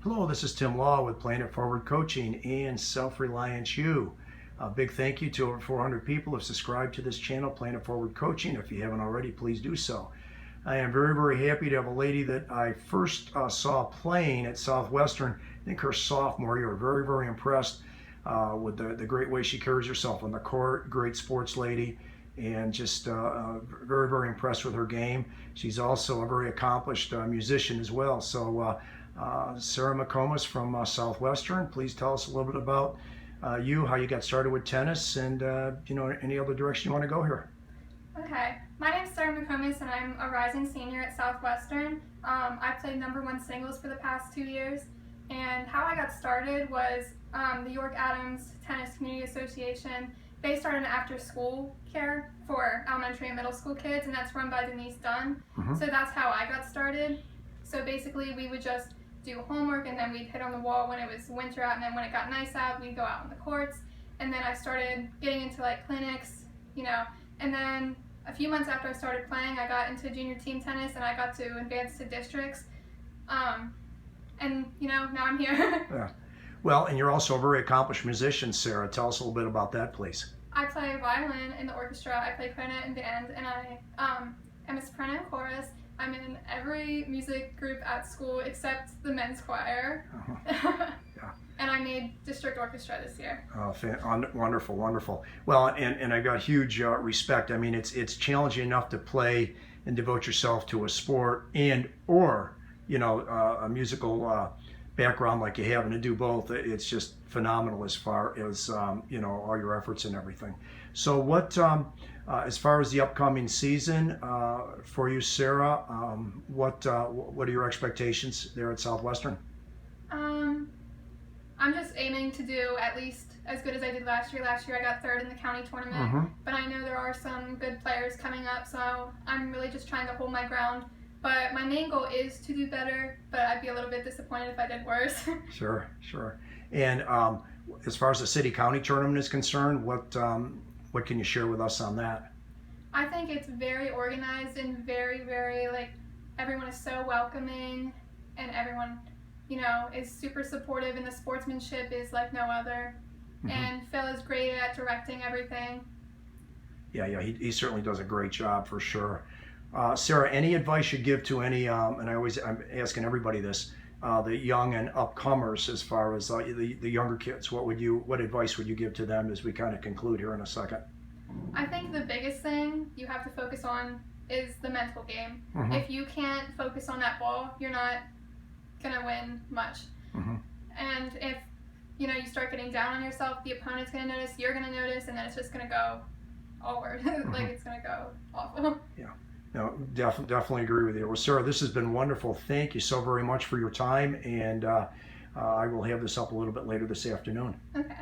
Hello, this is Tim Law with Playing It Forward Coaching and Self-Reliance U. A big thank you to over 400 people who have subscribed to this channel, Playing It Forward Coaching. If you haven't already, please do so. I am very, very happy to have a lady that I first saw playing at Southwestern, I think her sophomore year. Very, very impressed with the great way she carries herself on the court. Great sports lady, and just very, very impressed with her game. She's also a very accomplished musician as well. So Sarah McComas from Southwestern, please tell us a little bit about you, how you got started with tennis, and any other direction you want to go here. Okay, my name is Sarah McComas and I'm a rising senior at Southwestern. I've played #1 singles for the past 2 years, and how I got started was the 𝙎𝙊𝘾𝘄𝘼 Tennis Community Association. They started an after-school care for elementary and middle school kids, and that's run by Denise Dunn. So that's how I got started. So basically we would just do homework, and then we'd hit on the wall when it was winter out, and then when it got nice out, we'd go out on the courts. And then I started getting into like clinics, and then a few months after I started playing, I got into junior team tennis, and I got to advance to districts. And now I'm here. Yeah. Well, and you're also a very accomplished musician, Sarah. Tell us a little bit about that, please. I play violin in the orchestra, I play clarinet in band, and I am a soprano and chorus. I'm in every music group at school except the men's choir. Yeah. And I made district orchestra this year. Oh, wonderful, wonderful. Well, and I got huge respect. I mean, it's challenging enough to play and devote yourself to a sport or a musical background like you have, and to do both. It's just phenomenal as far as all your efforts and everything. So what as far as the upcoming season for you, Sarah, what are your expectations there at Southwestern? I'm just aiming to do at least as good as I did last year. Last year I got 3rd in the county tournament, but I know there are some good players coming up, so I'm really just trying to hold my ground. But my main goal is to do better, but I'd be a little bit disappointed if I did worse. Sure. And as far as the city-county tournament is concerned, what can you share with us on that? I think it's very organized and very, very, everyone is so welcoming, and everyone, is super supportive, and the sportsmanship is like no other. And Phil is great at directing everything. Yeah, he certainly does a great job for sure. Sarah, any advice you give to any, and I'm asking everybody this, the young and upcomers, as far as the younger kids, what advice would you give to them as we kind of conclude here in a second? I think the biggest thing you have to focus on is the mental game. If you can't focus on that ball, you're not gonna win much. And if you start getting down on yourself, the opponent's gonna notice, you're gonna notice, and then it's just gonna go over. It's gonna go awful. Yeah. No, definitely agree with you. Well, Sarah, this has been wonderful. Thank you so very much for your time, and I will have this up a little bit later this afternoon. Okay.